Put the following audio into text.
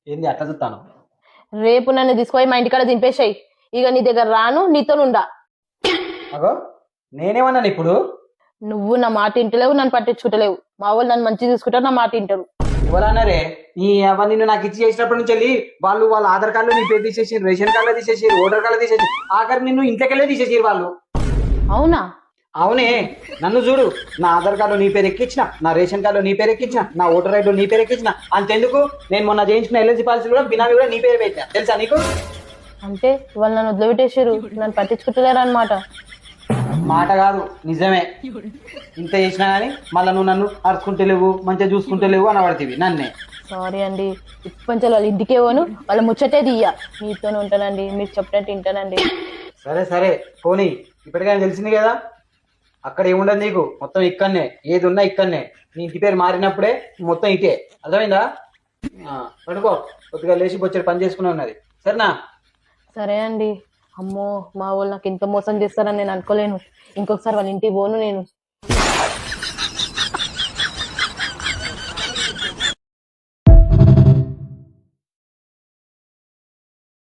ఏంది అట్లా చూస్తాను? రేపు నన్ను తీసుకుపోయి మా ఇంటికాడ దింపేసాయి. ఇక నీ దగ్గర రాను, నీతోనుండా. అగో, నేనేమన్నాను ఇప్పుడు? నువ్వు నా మాట ఇంటలేవు, నన్ను పట్టించుకుంటలేవు. మా వాళ్ళు నన్ను మంచిగా చూసుకుంటారు, నా మాట ఇంటారు. ఎవరన్నారే? ఈ అవన్నీ నిన్ను నాకు ఇచ్చి చేసినప్పటి నుంచి వెళ్ళి వాళ్ళు వాళ్ళ ఆధార్ కార్డులో నీ పేరు తీసేసి, రేషన్ కార్డులో తీసేసి, ఓటర్ కార్డులో తీసేసి, ఆఖరి నిన్ను ఇంట్లోకెళ్ళే తీసేసి వాళ్ళు. అవునా? అవునే. నన్ను చూడు, నా ఆధార్ కార్డులో నీ పేరు ఎక్కించిన, నా రేషన్ కార్డులో నీ పేరు ఎక్కించిన, నా ఓటర్ ఐడిలో నీ పేరు ఎక్కించిన. అంతెందుకు, నేను మొన్న చేయించిన ఎల్ఐసి పాలసీ కూడా బినామీ కూడా నీ పేరు పెట్టినా, తెలుసా నీకు? అంటే వాళ్ళు నన్ను వదిలిపెట్టేసారు, నన్ను పట్టించుకుంటలేరు అనమాట. మాట కాదు, నిజమే. ఇంత చేసినా కానీ మళ్ళీ నువ్వు నన్ను అరుచుకుంటలేవు, మంచిగా చూసుకుంటలేవు అని పడుతుంది నన్నే. సారీ అండి. ఇప్పటి వాళ్ళ ఇంటికే పోను, వాళ్ళ ముచ్చటే తీయ. మీతోనే ఉంటానండి, మీరు చెప్పినట్టు వింటానండి. సరే సరే, పోనీ. ఇప్పటికైనా తెలిసింది కదా, అక్కడ ఏముండదు నీకు, మొత్తం ఇక్కడనే. ఏది ఉన్నా ఇక్కడనే. నీ ఇంటి పేరు మారినప్పుడే మొత్తం ఇటే. అర్థమైందా? పడుకో, కొద్దిగా లేచి బొచ్చెడు పని చేసుకునే ఉన్నది. సరేనా? సరే అండి. అమ్మో, మా వాళ్ళు నాకు ఇంత మోసం చేస్తారని నేను అనుకోలేను. ఇంకొకసారి వాళ్ళ ఇంటికి పోను నేను.